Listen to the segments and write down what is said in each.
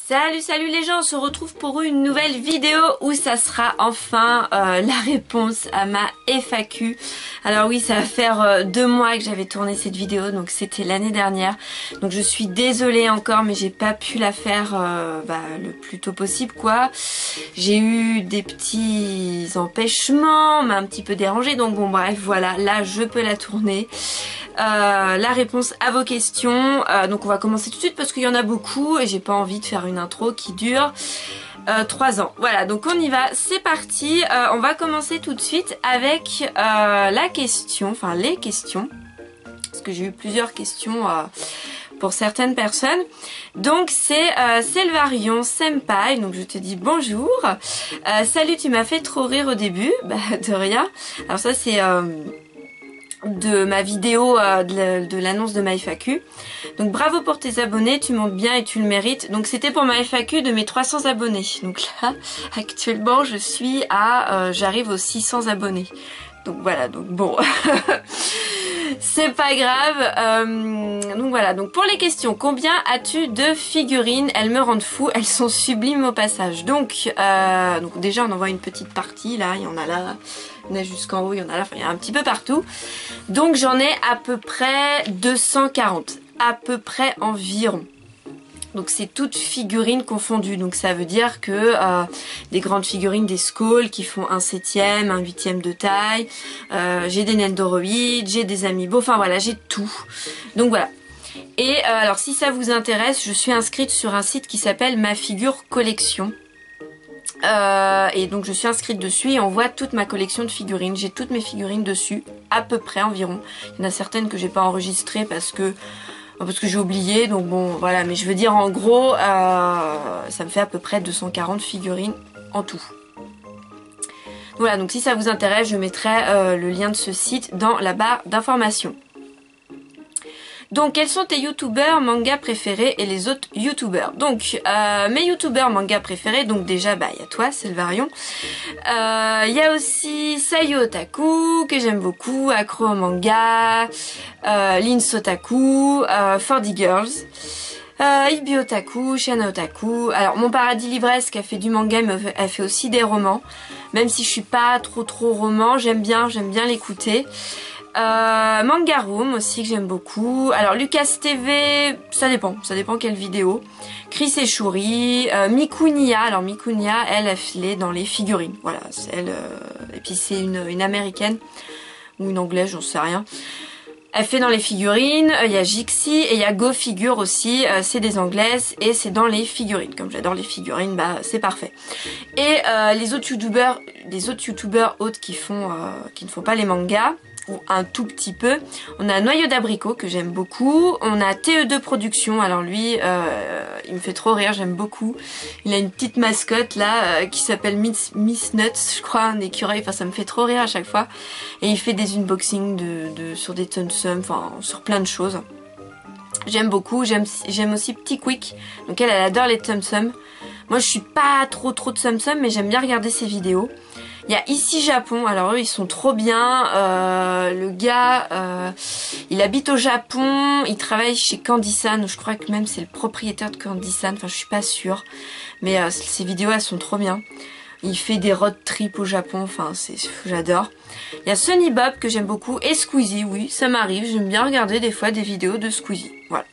Salut les gens, on se retrouve pour une nouvelle vidéo où ça sera enfin la réponse à ma FAQ. Alors oui, ça va faire 2 mois que j'avais tourné cette vidéo, donc c'était l'année dernière. Donc je suis désolée encore, mais j'ai pas pu la faire le plus tôt possible quoi. J'ai eu des petits empêchements, m'a un petit peu dérangé, donc bon bref voilà, là je peux la tourner. La réponse à vos questions. Donc on va commencer tout de suite parce qu'il y en a beaucoup et j'ai pas envie de faire une intro qui dure 3 ans. Voilà, donc on y va, c'est parti. On va commencer tout de suite avec la question, enfin les questions, parce que j'ai eu plusieurs questions pour certaines personnes. Donc c'est Selvarion Senpai, donc je te dis bonjour. Salut, tu m'as fait trop rire au début. Bah de rien. Alors ça c'est de ma vidéo de l'annonce de ma FAQ. Donc bravo pour tes abonnés, tu montes bien et tu le mérites. Donc c'était pour ma FAQ de mes 300 abonnés. Donc là actuellement je suis à j'arrive aux 600 abonnés. Donc voilà, donc bon c'est pas grave. Donc voilà, donc pour les questions, combien as-tu de figurines? Elles me rendent fou, elles sont sublimes au passage. Donc déjà on en voit une petite partie là, il y en a là, il y en a jusqu'en haut, il y en a là, enfin il y en a un petit peu partout. Donc j'en ai à peu près 240, à peu près environ. Donc c'est toutes figurines confondues, donc ça veut dire que des grandes figurines, des skulls qui font 1/7, 1/8 de taille, j'ai des Nendoroid, j'ai des Amiibo, enfin voilà, j'ai tout. Donc voilà. Et alors si ça vous intéresse, je suis inscrite sur un site qui s'appelle Ma Figure Collection. Et donc je suis inscrite dessus et on voit toute ma collection de figurines. J'ai toutes mes figurines dessus, à peu près environ. Il y en a certaines que j'ai pas enregistrées parce que j'ai oublié, donc bon voilà, mais je veux dire en gros ça me fait à peu près 240 figurines en tout. Voilà, donc si ça vous intéresse, je mettrai le lien de ce site dans la barre d'informations. Donc quels sont tes youtubeurs manga préférés et les autres youtubeurs? Donc mes youtubeurs manga préférés, donc déjà il y a toi Selvarion, il y a aussi Sayo Otaku que j'aime beaucoup, Acro en manga, Lin Sotaku, 4D Girls, Ibi Otaku, Shana Otaku. Alors mon paradis livresque a fait du manga mais elle fait aussi des romans, même si je suis pas trop roman, j'aime bien l'écouter. Manga Room aussi que j'aime beaucoup. Alors Lucas TV, ça dépend quelle vidéo. Chris et Shuri, Mikunia. Alors Mikunia, elle a filé dans les figurines. Voilà, c'est elle. Et puis c'est une américaine ou une anglaise, j'en sais rien. Elle fait dans les figurines. Il y a Jixi et il y a Go Figure aussi. C'est des anglaises et c'est dans les figurines. Comme j'adore les figurines, c'est parfait. Et les autres youtubeurs autres qui ne font pas les mangas, ou un tout petit peu. On a Noyau d'Abricot que j'aime beaucoup. On a TE2 Productions. Alors lui, il me fait trop rire, j'aime beaucoup. Il a une petite mascotte là qui s'appelle Miss Nuts, je crois, un écureuil. Enfin, ça me fait trop rire à chaque fois. Et il fait des unboxings sur des Tsum Tsum, enfin sur plein de choses. J'aime beaucoup. J'aime aussi Petit Quick. Donc elle adore les Tsum Tsum. Moi, je suis pas trop de Tsum Tsum, mais j'aime bien regarder ses vidéos. Il y a Ici Japon, alors eux ils sont trop bien, le gars il habite au Japon, il travaille chez Candy-san, je crois que même c'est le propriétaire de Candy-san, enfin je suis pas sûre, mais ses vidéos elles sont trop bien. Il fait des road trips au Japon, enfin j'adore. Il y a Sunny Bob que j'aime beaucoup et Squeezie, oui ça m'arrive, j'aime bien regarder des fois des vidéos de Squeezie, voilà.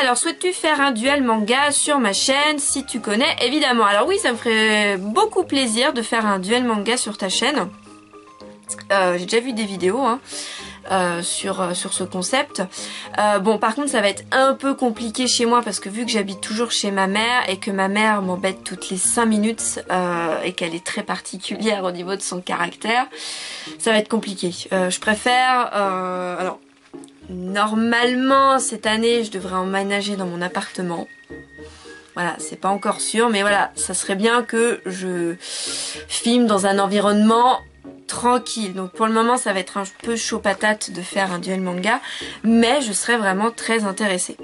Alors souhaites-tu faire un duel manga sur ma chaîne? Si tu connais, évidemment. Alors oui, ça me ferait beaucoup plaisir de faire un duel manga sur ta chaîne. J'ai déjà vu des vidéos sur ce concept. Bon, par contre, ça va être un peu compliqué chez moi parce que vu que j'habite toujours chez ma mère et que ma mère m'embête toutes les 5 minutes et qu'elle est très particulière au niveau de son caractère, ça va être compliqué. Je préfère... alors, normalement, cette année, je devrais emménager dans mon appartement. Voilà, c'est pas encore sûr, mais voilà, ça serait bien que je filme dans un environnement tranquille. Donc pour le moment, ça va être un peu chaud patate de faire un duel manga, mais je serais vraiment très intéressée.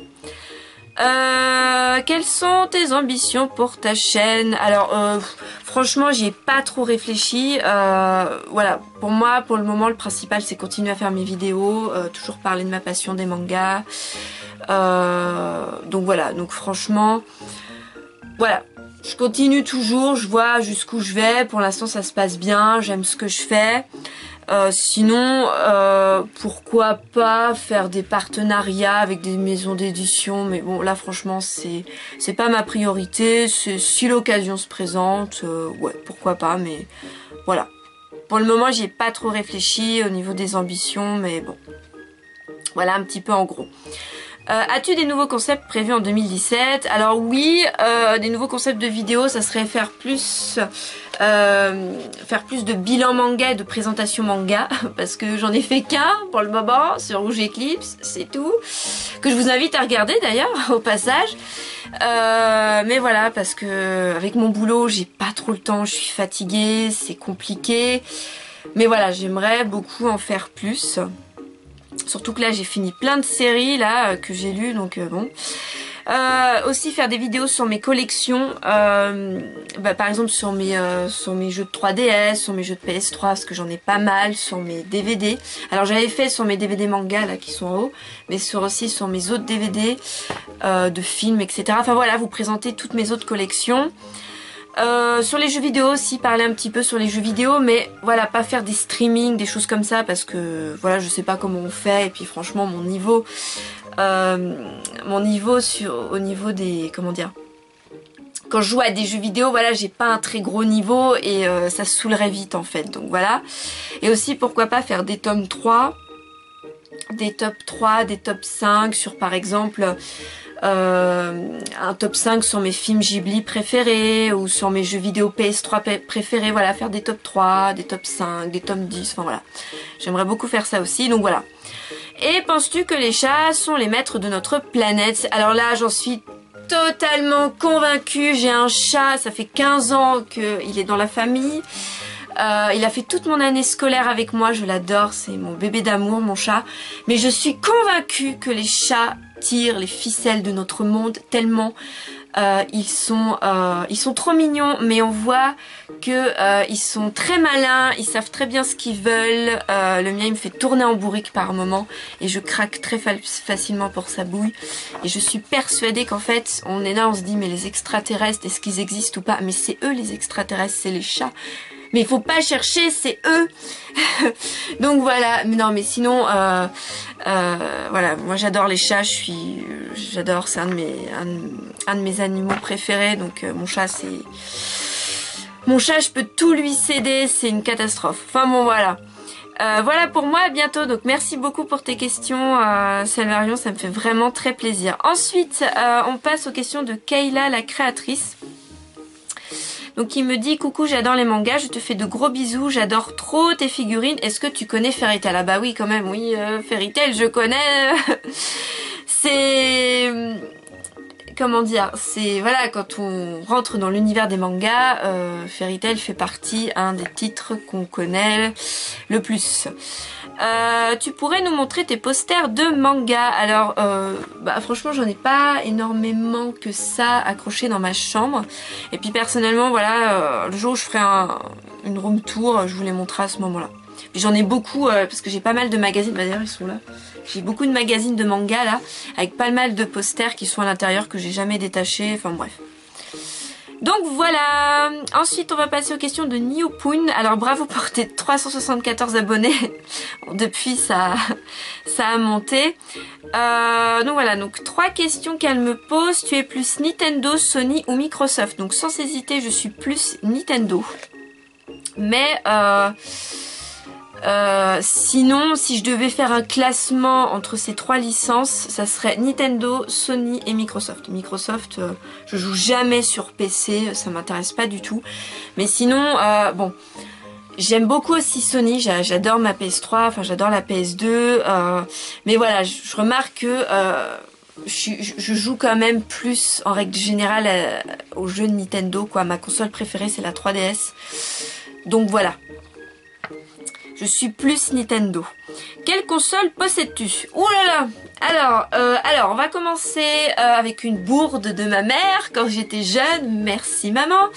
Quelles sont tes ambitions pour ta chaîne? Alors franchement j'y ai pas trop réfléchi, voilà, pour moi pour le moment le principal c'est continuer à faire mes vidéos, toujours parler de ma passion des mangas, Donc voilà, donc franchement, voilà. Je continue toujours, je vois jusqu'où je vais. Pour l'instant, ça se passe bien, j'aime ce que je fais. Sinon, pourquoi pas faire des partenariats avec des maisons d'édition, mais bon, là franchement, c'est pas ma priorité. Si l'occasion se présente, ouais, pourquoi pas, mais voilà. Pour le moment, j'y ai pas trop réfléchi au niveau des ambitions, mais bon, voilà un petit peu en gros. As-tu des nouveaux concepts prévus en 2017? Alors oui, des nouveaux concepts de vidéos, ça serait faire plus de bilan manga et de présentation manga, parce que j'en ai fait qu'un pour le moment sur Rouge Eclipse, c'est tout, que je vous invite à regarder d'ailleurs au passage. Mais voilà, parce que avec mon boulot, j'ai pas trop le temps, je suis fatiguée, c'est compliqué. Mais voilà, j'aimerais beaucoup en faire plus. Surtout que là j'ai fini plein de séries là que j'ai lues, donc bon. Aussi faire des vidéos sur mes collections, par exemple sur mes jeux de 3DS, sur mes jeux de PS3, parce que j'en ai pas mal, sur mes DVD. Alors j'avais fait sur mes DVD manga là qui sont en haut, mais aussi sur mes autres DVD de films, etc. Enfin voilà, vous présenter toutes mes autres collections. Sur les jeux vidéo aussi, parler un petit peu sur les jeux vidéo, mais voilà, pas faire des streamings, des choses comme ça, parce que voilà, je sais pas comment on fait, et puis franchement mon niveau au niveau des, comment dire, quand je joue à des jeux vidéo, voilà, j'ai pas un très gros niveau, et ça se saoulerait vite en fait, donc voilà. Et aussi pourquoi pas faire des tomes 3, des top 3, des top 5 sur par exemple un top 5 sur mes films Ghibli préférés ou sur mes jeux vidéo PS3 préférés, voilà, faire des top 3, des top 5, des top 10, enfin voilà. J'aimerais beaucoup faire ça aussi, donc voilà. Et penses-tu que les chats sont les maîtres de notre planète? Alors là, j'en suis totalement convaincue, j'ai un chat, ça fait 15 ans qu'il est dans la famille. Il a fait toute mon année scolaire avec moi, je l'adore, c'est mon bébé d'amour, mon chat. Mais je suis convaincue que les chats tirent les ficelles de notre monde tellement ils sont trop mignons, mais on voit que ils sont très malins, ils savent très bien ce qu'ils veulent. Le mien il me fait tourner en bourrique par moment et je craque très facilement pour sa bouille. Et je suis persuadée qu'en fait on est là, on se dit mais les extraterrestres, est-ce qu'ils existent ou pas? Mais c'est eux les extraterrestres, c'est les chats. Mais il faut pas chercher, c'est eux. Donc voilà, non mais sinon, voilà, moi j'adore les chats, j'adore, c'est un de mes animaux préférés, donc mon chat je peux tout lui céder, c'est une catastrophe. Enfin bon voilà. Voilà pour moi, à bientôt. Donc merci beaucoup pour tes questions, Salvarion, ça me fait vraiment très plaisir. Ensuite, on passe aux questions de Kayla, la créatrice. Donc il me dit: coucou, j'adore les mangas, je te fais de gros bisous, j'adore trop tes figurines, est-ce que tu connais Fairy Tail? Ah bah oui quand même, oui, Fairy Tail je connais. C'est... comment dire, c'est voilà, quand on rentre dans l'univers des mangas, Fairy Tail fait partie des titres qu'on connaît le plus. Tu pourrais nous montrer tes posters de manga? Alors franchement j'en ai pas énormément que ça accroché dans ma chambre, et puis personnellement voilà, le jour où je ferai une room tour, je vous les montrerai à ce moment là. Puis j'en ai beaucoup parce que j'ai pas mal de magazines, d'ailleurs ils sont là, j'ai beaucoup de magazines de manga là, avec pas mal de posters qui sont à l'intérieur que j'ai jamais détachés, enfin bref. Donc voilà, ensuite on va passer aux questions de Niopoon. Alors bravo pour tes 374 abonnés, depuis ça a monté. Donc voilà, donc 3 questions qu'elle me pose. Tu es plus Nintendo, Sony ou Microsoft? Donc sans hésiter, je suis plus Nintendo. Mais sinon, si je devais faire un classement entre ces 3 licences, ça serait Nintendo, Sony et Microsoft. Microsoft, je joue jamais sur PC, ça m'intéresse pas du tout. Mais sinon, bon, j'aime beaucoup aussi Sony, j'adore ma PS3, enfin j'adore la PS2. Mais voilà, je remarque que je joue quand même plus, en règle générale, aux jeux de Nintendo, quoi. Ma console préférée, c'est la 3DS. Donc voilà. Je suis plus Nintendo. Quelle console possèdes-tu? Ouh là là. Alors, on va commencer avec une bourde de ma mère quand j'étais jeune. Merci maman.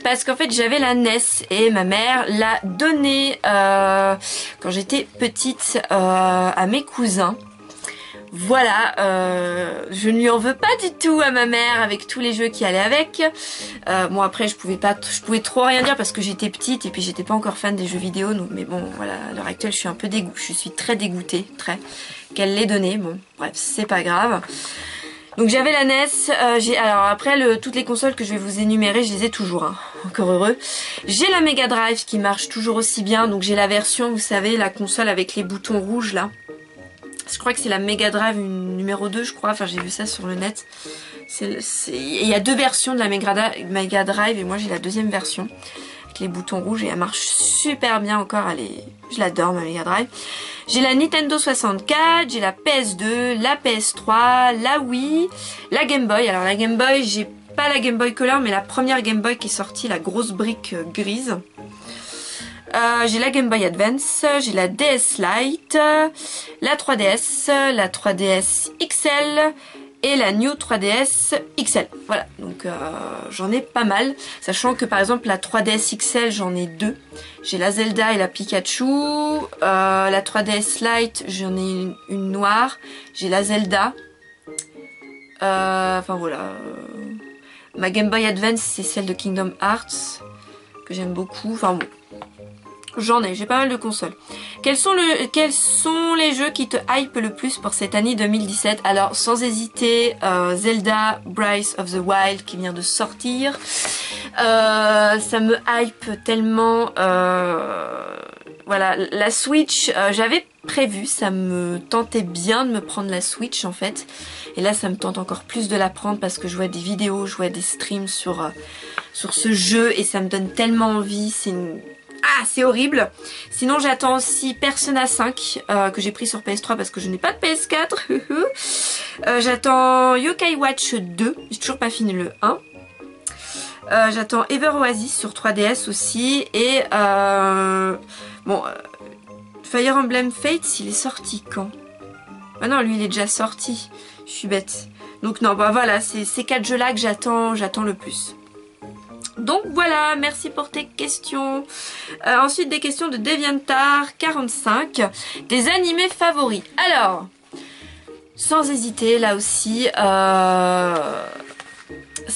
Parce qu'en fait, j'avais la NES et ma mère l'a donnée quand j'étais petite à mes cousins. Voilà, je ne lui en veux pas du tout à ma mère avec tous les jeux qui allaient avec. Bon après je pouvais trop rien dire parce que j'étais petite et puis j'étais pas encore fan des jeux vidéo. Donc, mais bon voilà, à l'heure actuelle je suis très dégoûtée, qu'elle l'ait donné. Bon bref, c'est pas grave. Donc j'avais la NES, alors après toutes les consoles que je vais vous énumérer, je les ai toujours, hein, encore heureux. J'ai la Mega Drive qui marche toujours aussi bien, donc j'ai la version, vous savez, la console avec les boutons rouges là. Je crois que c'est la Mega Drive numéro 2, je crois, enfin j'ai vu ça sur le net. Il y a deux versions de la Mega Drive et moi j'ai la deuxième version. Avec les boutons rouges et elle marche super bien encore, je l'adore ma Mega Drive. J'ai la Nintendo 64, j'ai la PS2, la PS3, la Wii, la Game Boy. Alors la Game Boy, j'ai pas la Game Boy Color mais la première Game Boy qui est sortie, la grosse brique grise. J'ai la Game Boy Advance, j'ai la DS Lite, la 3DS, la 3DS XL et la New 3DS XL. Voilà, donc j'en ai pas mal. Sachant que par exemple la 3DS XL j'en ai deux. J'ai la Zelda et la Pikachu. La 3DS Lite j'en ai une noire. J'ai la Zelda. Enfin voilà. Ma Game Boy Advance c'est celle de Kingdom Hearts que j'aime beaucoup. Enfin bon. J'ai pas mal de consoles. Quels sont les jeux qui te hype le plus pour cette année 2017? Alors sans hésiter, Zelda Breath of the Wild qui vient de sortir. Ça me hype tellement. Voilà, la Switch, j'avais prévu, ça me tentait bien de me prendre la Switch en fait. Et là ça me tente encore plus de la prendre parce que je vois des vidéos, je vois des streams sur ce jeu et ça me donne tellement envie. C'est horrible. Sinon j'attends aussi Persona 5 que j'ai pris sur PS3 parce que je n'ai pas de PS4. J'attends Yokai Watch 2, j'ai toujours pas fini le 1. J'attends Ever Oasis sur 3DS aussi. Et Fire Emblem Fates, il est sorti quand? Ah non, lui il est déjà sorti. Je suis bête. Donc non, bah voilà, c'est ces 4 jeux là que j'attends le plus. Donc voilà, merci pour tes questions. Ensuite des questions de DeviantArt45. Des animés favoris. Alors, sans hésiter, là aussi, ça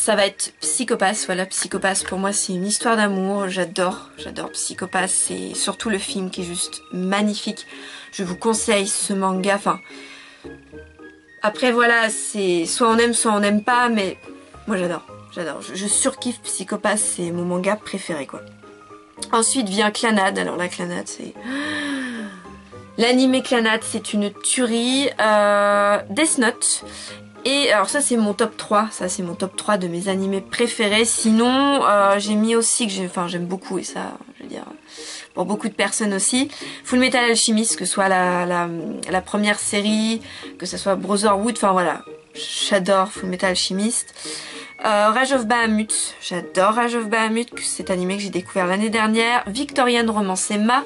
va être Psycho-Pass. Voilà, Psycho-Pass pour moi c'est une histoire d'amour. J'adore Psycho-Pass. C'est surtout le film qui est juste magnifique. Je vous conseille ce manga. Enfin, après voilà, c'est soit on aime, soit on n'aime pas, mais moi j'adore. Je surkiffe Psycho-Pass, c'est mon manga préféré quoi. Ensuite vient Clannad. Alors la Clannad c'est... L'anime Clannad c'est une tuerie. Death Note. Et alors ça c'est mon top 3. Ça c'est mon top 3 de mes animés préférés. Sinon j'ai mis aussi que j'aime beaucoup et ça je veux dire pour beaucoup de personnes aussi. Full Metal Alchemist, que ce soit la première série, que ce soit Brotherhood, enfin voilà. J'adore Full Metal Alchemist. Rage of Bahamut, j'adore Rage of Bahamut, cet animé que j'ai découvert l'année dernière. Victorian Romance Emma.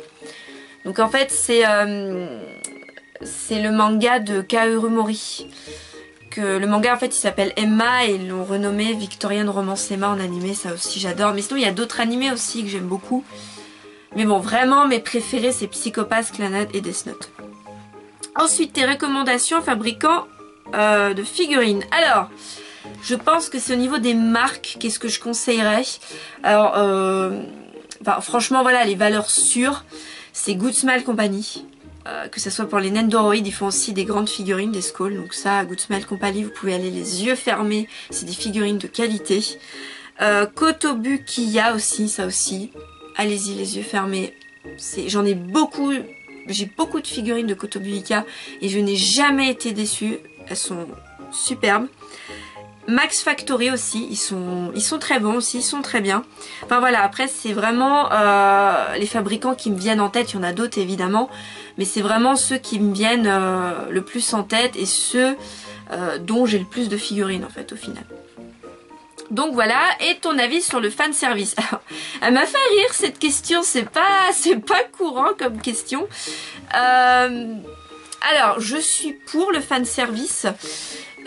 Donc en fait c'est le manga de Kaoru Mori. Le manga en fait il s'appelle Emma et ils l'ont renommé Victorian Romance Emma en animé, ça aussi j'adore. Mais sinon il y a d'autres animés aussi que j'aime beaucoup. Mais bon vraiment mes préférés c'est Psycho-Pass, Clannad et Death Note. Ensuite tes recommandations fabricants de figurines. Alors je pense que c'est au niveau des marques, qu'est-ce que je conseillerais? Alors, franchement, voilà, les valeurs sûres, c'est Good Smile Company. Que ce soit pour les Nendoroid, ils font aussi des grandes figurines, des skulls. Donc ça, Good Smile Company, vous pouvez aller les yeux fermés. C'est des figurines de qualité. Kotobukiya aussi, ça aussi. Allez-y, les yeux fermés. J'en ai beaucoup, j'ai beaucoup de figurines de Kotobukiya et je n'ai jamais été déçue. Elles sont superbes. Max Factory aussi, ils sont très bons aussi, ils sont très bien. Enfin voilà, après c'est vraiment les fabricants qui me viennent en tête, il y en a d'autres évidemment, mais c'est vraiment ceux qui me viennent le plus en tête et ceux dont j'ai le plus de figurines en fait au final. Donc voilà, et ton avis sur le fanservice? Alors, elle m'a fait rire cette question, c'est pas courant comme question. Alors, je suis pour le fanservice.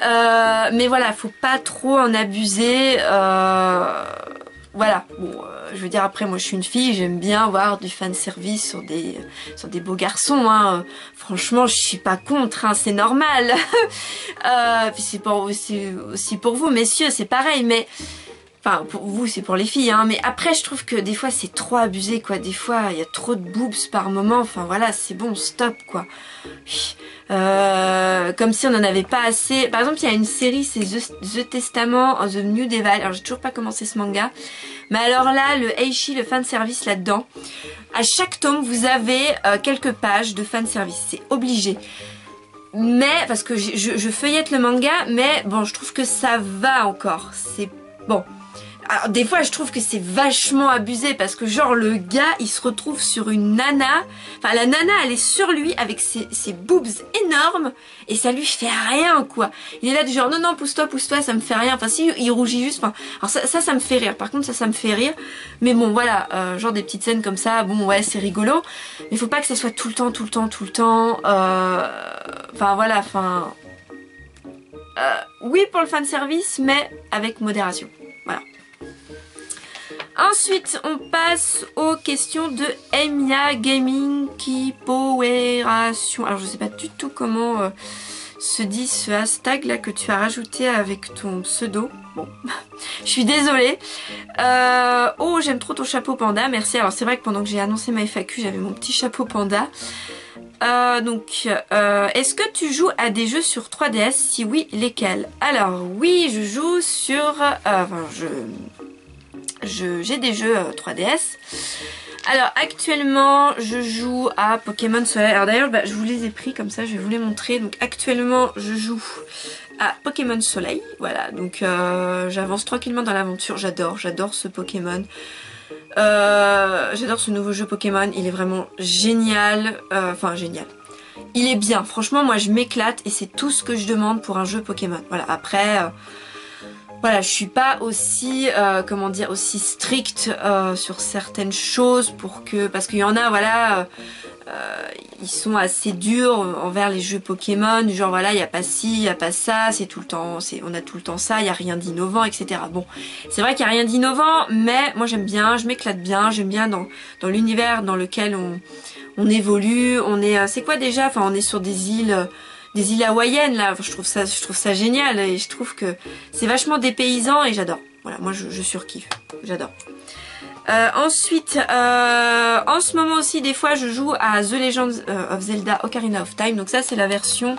Mais voilà, faut pas trop en abuser. voilà, bon, je veux dire après moi je suis une fille, j'aime bien voir du fanservice sur des beaux garçons, hein. Franchement je suis pas contre, hein, c'est normal. Puis c'est aussi pour vous messieurs, c'est pareil, mais enfin pour vous c'est pour les filles, hein, mais après je trouve que des fois c'est trop abusé quoi, des fois il y a trop de boobs par moment, enfin voilà c'est bon, stop quoi. Comme si on en avait pas assez. Par exemple il y a une série, c'est The Testament of the New Devil, alors j'ai toujours pas commencé ce manga, mais alors là le Eishi, le fanservice là-dedans, à chaque tome vous avez quelques pages de fanservice, c'est obligé. Mais, parce que je feuillette le manga, mais bon je trouve que ça va encore, c'est bon. Alors des fois je trouve que c'est vachement abusé parce que genre le gars il se retrouve sur une nana, enfin la nana elle est sur lui avec ses boobs énormes et ça lui fait rien quoi. Il est là du genre non pousse-toi ça me fait rien, enfin si il rougit juste, enfin alors ça me fait rire, par contre ça me fait rire, mais bon voilà, genre des petites scènes comme ça, bon ouais c'est rigolo, mais faut pas que ça soit tout le temps, enfin voilà, enfin oui pour le fanservice mais avec modération, voilà. Ensuite, on passe aux questions de Emiya Gaming Kipoeration. Alors, je sais pas du tout comment se dit ce hashtag là que tu as rajouté avec ton pseudo. Bon, je suis désolée. Oh, j'aime trop ton chapeau panda, merci. Alors, c'est vrai que pendant que j'ai annoncé ma FAQ, j'avais mon petit chapeau panda. Est-ce que tu joues à des jeux sur 3DS? Si oui, lesquels? Alors, oui, je joue sur... j'ai des jeux 3DS. Alors actuellement je joue à Pokémon Soleil. Alors d'ailleurs je vous les ai pris comme ça, je vais vous les montrer. Donc actuellement je joue à Pokémon Soleil. Voilà, donc j'avance tranquillement dans l'aventure. J'adore ce Pokémon. J'adore ce nouveau jeu Pokémon. Il est vraiment génial. Enfin génial. Il est bien. Franchement moi je m'éclate et c'est tout ce que je demande pour un jeu Pokémon. Voilà, après... Voilà, je suis pas aussi, comment dire, aussi stricte sur certaines choses parce qu'il y en a, voilà, ils sont assez durs envers les jeux Pokémon, du genre voilà, il n'y a pas ci, il n'y a pas ça, c'est tout le temps, on a tout le temps ça, il n'y a rien d'innovant, etc. Bon, c'est vrai qu'il n'y a rien d'innovant, mais moi j'aime bien, je m'éclate bien, j'aime bien dans l'univers dans lequel on évolue, on est, c'est quoi déjà, enfin on est sur des îles hawaïennes là, je trouve ça génial et je trouve que c'est vachement dépaysant et j'adore. Voilà, moi je surkiffe, j'adore. Ensuite, en ce moment aussi des fois je joue à The Legend of Zelda Ocarina of Time, donc ça c'est la version,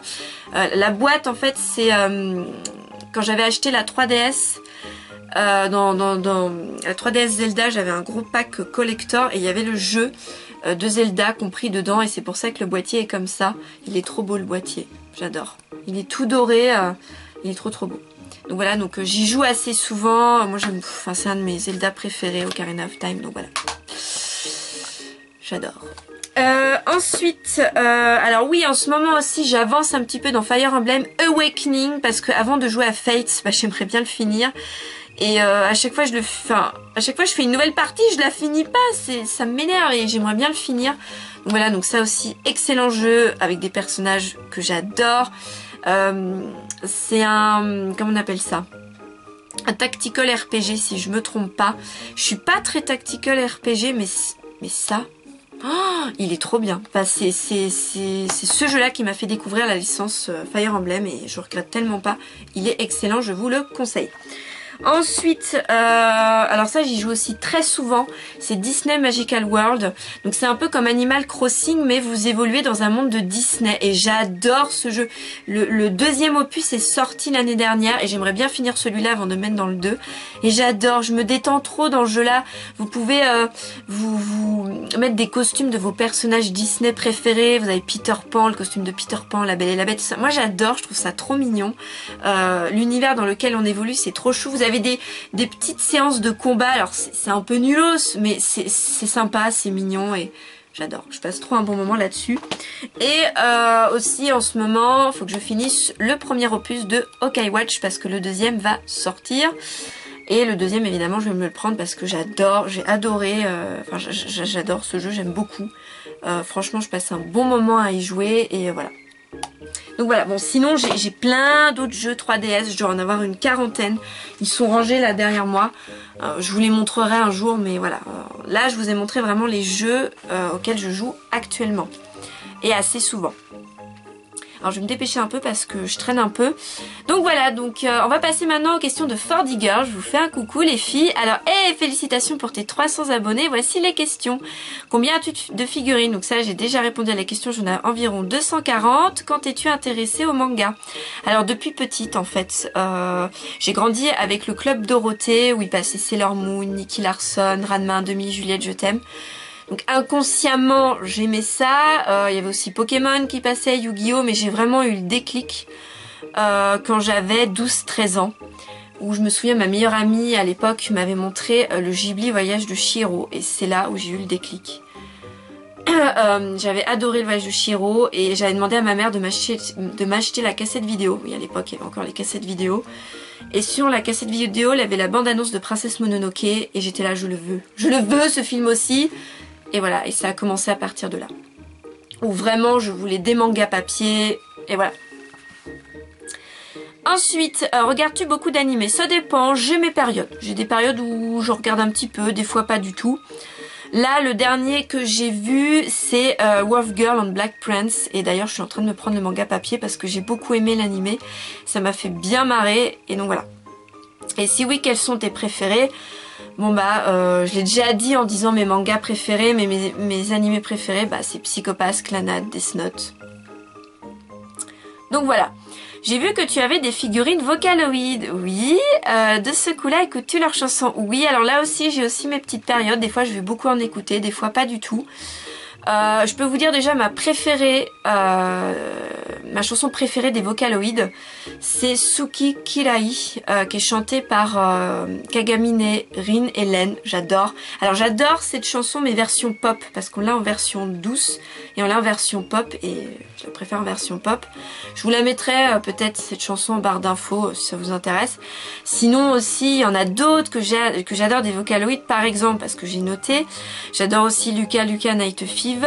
la boîte en fait c'est quand j'avais acheté la 3DS, dans la 3DS Zelda j'avais un gros pack collector et il y avait le jeu de Zelda compris dedans et c'est pour ça que le boîtier est comme ça. Il est trop beau le boîtier, j'adore. Il est tout doré, il est trop beau. Donc voilà, donc j'y joue assez souvent. Moi j'aime, enfin c'est un de mes Zelda préférés, Ocarina of Time, donc voilà. J'adore. Ensuite, alors oui en ce moment aussi j'avance un petit peu dans Fire Emblem Awakening parce que avant de jouer à Fates, j'aimerais bien le finir. Et à chaque fois je fais une nouvelle partie, je la finis pas, ça m'énerve et j'aimerais bien le finir. Donc voilà, donc ça aussi, excellent jeu avec des personnages que j'adore. C'est un, comment on appelle ça, un tactical RPG si je me trompe pas. Je suis pas très tactical RPG mais ça, oh, il est trop bien. Enfin, c'est ce jeu là qui m'a fait découvrir la licence Fire Emblem et je regrette tellement pas. Il est excellent, je vous le conseille. Ensuite, alors ça j'y joue aussi très souvent, c'est Disney Magical World. Donc c'est un peu comme Animal Crossing mais vous évoluez dans un monde de Disney et j'adore ce jeu. Le deuxième opus est sorti l'année dernière et j'aimerais bien finir celui-là avant de mettre dans le 2. Et j'adore, je me détends trop dans ce jeu-là. Vous pouvez vous mettre des costumes de vos personnages Disney préférés. Vous avez Peter Pan, le costume de Peter Pan, La Belle et la Bête, tout ça. Moi j'adore, je trouve ça trop mignon. L'univers dans lequel on évolue c'est trop chou. Vous avez des petites séances de combat, alors c'est un peu nulos mais c'est sympa, c'est mignon et j'adore, je passe trop un bon moment là-dessus. Et aussi en ce moment il faut que je finisse le premier opus de Hawkeye Watch parce que le deuxième va sortir et le deuxième évidemment je vais me le prendre parce que j'adore, j'ai adoré, enfin j'adore ce jeu, j'aime beaucoup, franchement je passe un bon moment à y jouer et voilà. Donc voilà, bon sinon j'ai plein d'autres jeux 3DS, je dois en avoir une quarantaine. Ils sont rangés là derrière moi. Je vous les montrerai un jour, mais voilà. Là je vous ai montré vraiment les jeux auxquels je joue actuellement. Et assez souvent. Alors je vais me dépêcher un peu parce que je traîne un peu. Donc voilà, donc on va passer maintenant aux questions de Fordigger. Je vous fais un coucou les filles. Alors, félicitations pour tes 300 abonnés. Voici les questions. Combien as-tu de figurines? Donc ça, j'ai déjà répondu à la question. J'en ai environ 240. Quand es-tu intéressée au manga? Alors depuis petite en fait. J'ai grandi avec le club Dorothée où il passait Sailor Moon, Nicky Larson, Ranma 1/2, Juliette je t'aime. Donc inconsciemment j'aimais ça, il y avait aussi Pokémon qui passait, Yu-Gi-Oh, mais j'ai vraiment eu le déclic quand j'avais 12-13 ans, où je me souviens ma meilleure amie à l'époque m'avait montré le Ghibli Voyage de Chihiro, et c'est là où j'ai eu le déclic. J'avais adoré le Voyage de Chihiro et j'avais demandé à ma mère de m'acheter la cassette vidéo. Oui, à l'époque il y avait encore les cassettes vidéo. Et sur la cassette vidéo il y avait la bande-annonce de Princesse Mononoke et j'étais là, je le veux. Je le veux ce film aussi. Et voilà, et ça a commencé à partir de là. Où vraiment je voulais des mangas papier, et voilà. Ensuite, regardes-tu beaucoup d'animés? Ça dépend, j'ai mes périodes. J'ai des périodes où je regarde un petit peu, des fois pas du tout. Là, le dernier que j'ai vu, c'est Wolf Girl and Black Prince. Et d'ailleurs, je suis en train de me prendre le manga papier parce que j'ai beaucoup aimé l'animé. Ça m'a fait bien marrer, et donc voilà. Et si oui, quels sont tes préférés? Bon bah, je l'ai déjà dit en disant mes mangas préférés, mais mes animés préférés, bah c'est Psycho Pass, Clannad, Death Note. Donc voilà. J'ai vu que tu avais des figurines Vocaloid. Oui. De ce coup-là, écoutes-tu leurs chansons? Oui, alors là aussi, j'ai aussi mes petites périodes. Des fois, je vais beaucoup en écouter, des fois pas du tout. Je peux vous dire déjà ma préférée, ma chanson préférée des Vocaloid, c'est Suki Kirai, qui est chantée par Kagamine, Rin et Len. J'adore. Alors j'adore cette chanson mais version pop, parce qu'on l'a en version douce et on l'a en version pop, et je la préfère en version pop. Je vous la mettrai peut-être cette chanson en barre d'infos si ça vous intéresse. Sinon aussi il y en a d'autres que j'adore des Vocaloid, par exemple, parce que j'ai noté. J'adore aussi Luca Night Fever,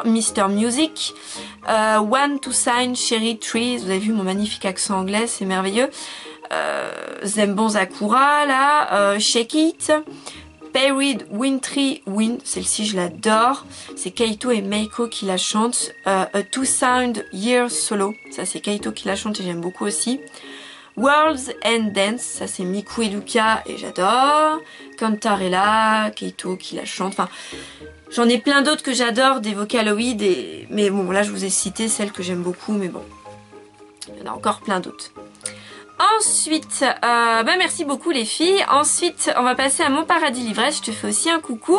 Mr. Music, One to Sign, Cherry Trees, vous avez vu mon magnifique accent anglais, c'est merveilleux. Zembon Sakura, là, Shake It, Buried Wintry Wind, celle-ci je l'adore, c'est Kaito et Meiko qui la chantent. A Two Sound Year Solo, ça c'est Kaito qui la chante et j'aime beaucoup aussi. Worlds and Dance, ça c'est Miku et Luca et j'adore. Cantarella, Kaito qui la chante, enfin j'en ai plein d'autres que j'adore, des Vocaloid, mais bon là je vous ai cité celles que j'aime beaucoup, mais bon, il y en a encore plein d'autres. Ensuite, merci beaucoup les filles. Ensuite, on va passer à Mon Paradis Livresse. Je te fais aussi un coucou.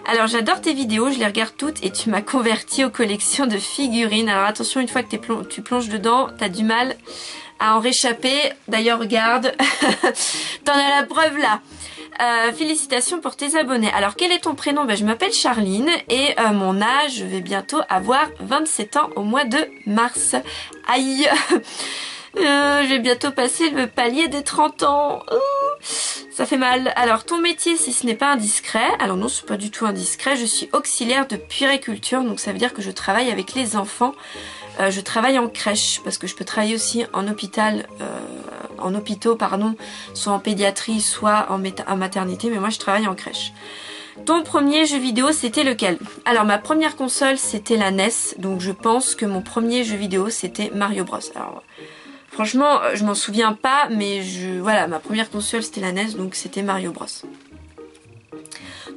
Alors, j'adore tes vidéos, je les regarde toutes et tu m'as converti aux collections de figurines. Alors attention, une fois que tu plonges dedans, t'as du mal à en réchapper. D'ailleurs, regarde, t'en as la preuve là. Félicitations pour tes abonnés. Alors, quel est ton prénom? Je m'appelle Charline et mon âge, je vais bientôt avoir 27 ans au mois de mars. Aïe. Je vais bientôt passer le palier des 30 ans. Ça fait mal. Alors, ton métier, si ce n'est pas indiscret. Alors non, c'est pas du tout indiscret. Je suis auxiliaire de puériculture. Donc ça veut dire que je travaille avec les enfants. Je travaille en crèche parce que je peux travailler aussi en hôpital, soit en pédiatrie, soit en maternité. Mais moi, je travaille en crèche. Ton premier jeu vidéo, c'était lequel? Alors, ma première console, c'était la NES. Donc, je pense que mon premier jeu vidéo, c'était Mario Bros. Alors, franchement, je m'en souviens pas, mais voilà, ma première console c'était la NES, donc c'était Mario Bros.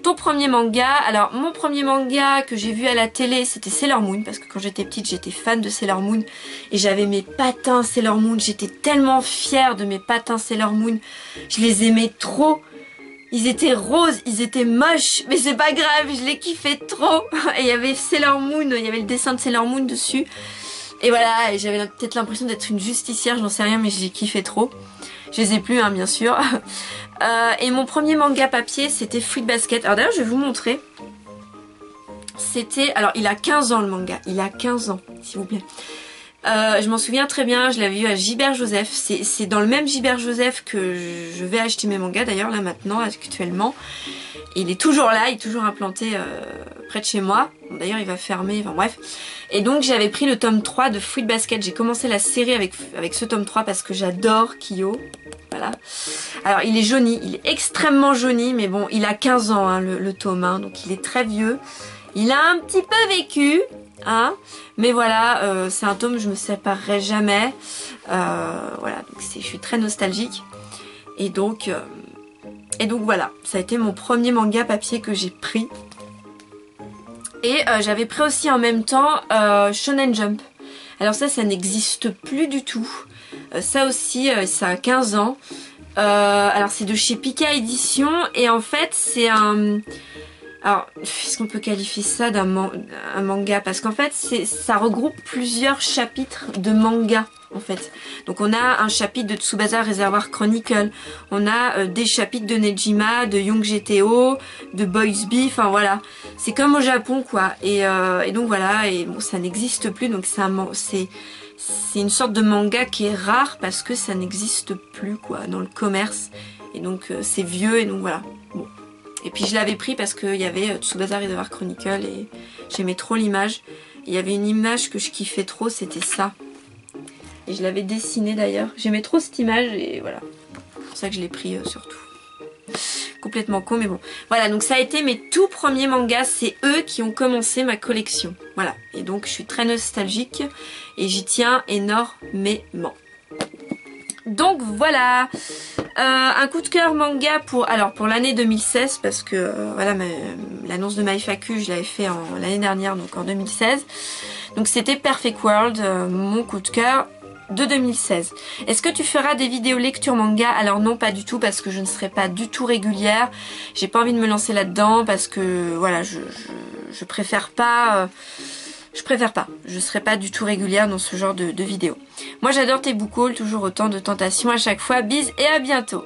Ton premier manga, alors mon premier manga que j'ai vu à la télé c'était Sailor Moon, parce que quand j'étais petite j'étais fan de Sailor Moon et j'avais mes patins Sailor Moon, j'étais tellement fière de mes patins Sailor Moon, je les aimais trop. Ils étaient roses, ils étaient moches, mais c'est pas grave, je les kiffais trop. Et il y avait Sailor Moon, il y avait le dessin de Sailor Moon dessus. Et voilà, et j'avais peut-être l'impression d'être une justicière, j'en sais rien, mais j'ai kiffé trop. Je les ai plus, hein, bien sûr. Et mon premier manga papier, c'était Fruit Basket. Alors d'ailleurs, je vais vous montrer. C'était... Alors, il a 15 ans, le manga. Il a 15 ans, s'il vous plaît. Je m'en souviens très bien, je l'avais vu à Gilbert Joseph. C'est dans le même Gilbert Joseph que je vais acheter mes mangas, d'ailleurs, là, maintenant, actuellement. Il est toujours là, il est toujours implanté près de chez moi. Bon, d'ailleurs il va fermer, enfin bref. Et donc j'avais pris le tome 3 de Fruit Basket. J'ai commencé la série avec ce tome 3 parce que j'adore Kyo. Voilà. Alors il est jauni, il est extrêmement jauni, mais bon, il a 15 ans hein, le tome 1, donc il est très vieux. Il a un petit peu vécu, hein, mais voilà, c'est un tome, je me séparerai jamais. Voilà, donc je suis très nostalgique. Et donc voilà, ça a été mon premier manga papier que j'ai pris. Et j'avais pris aussi en même temps Shonen Jump. Alors ça n'existe plus du tout. Ça aussi, ça a 15 ans. Alors c'est de chez Pika Édition. Et en fait, c'est un... Alors, est-ce qu'on peut qualifier ça d'un manga? Parce qu'en fait, ça regroupe plusieurs chapitres de manga. En fait. Donc on a un chapitre de Tsubasa Reservoir Chronicle, on a des chapitres de Nejima, de Young GTO, de Boys B, enfin voilà. C'est comme au Japon quoi. Et donc voilà, et bon ça n'existe plus, donc c'est une sorte de manga qui est rare parce que ça n'existe plus quoi dans le commerce. Et donc c'est vieux et donc voilà. Bon. Et puis je l'avais pris parce qu'il y avait Tsubasa Reservoir Chronicle et j'aimais trop l'image. Il y avait une image que je kiffais trop, c'était ça. Et je l'avais dessiné d'ailleurs. J'aimais trop cette image et voilà. C'est pour ça que je l'ai pris surtout. Complètement con mais bon. Voilà, donc ça a été mes tout premiers mangas. C'est eux qui ont commencé ma collection. Voilà. Et donc je suis très nostalgique et j'y tiens énormément. Donc voilà. Un coup de cœur manga pour l'année 2016 parce que voilà, l'annonce de MyFAQ je l'avais fait l'année dernière, donc en 2016. Donc c'était Perfect World, mon coup de cœur de 2016. Est-ce que tu feras des vidéos lecture manga? Alors non, pas du tout parce que je ne serai pas du tout régulière. J'ai pas envie de me lancer là-dedans parce que voilà, je préfère pas. Je serai pas du tout régulière dans ce genre de vidéos. Moi j'adore tes book hauls, toujours autant de tentations à chaque fois. Bis et à bientôt.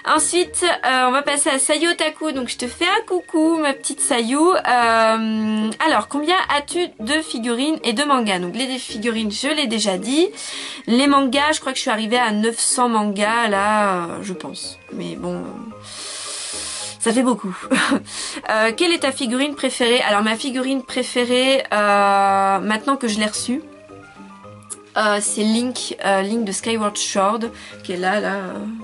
Ensuite, on va passer à Sayu Otaku. Donc je te fais un coucou ma petite Sayu. Alors, combien as-tu de figurines et de mangas? Donc les figurines, je l'ai déjà dit. Les mangas, je crois que je suis arrivée à 900 mangas là, je pense. Mais bon... ça fait beaucoup. Quelle est ta figurine préférée? Alors ma figurine préférée, maintenant que je l'ai reçue, c'est Link de Skyward Sword, qui est là,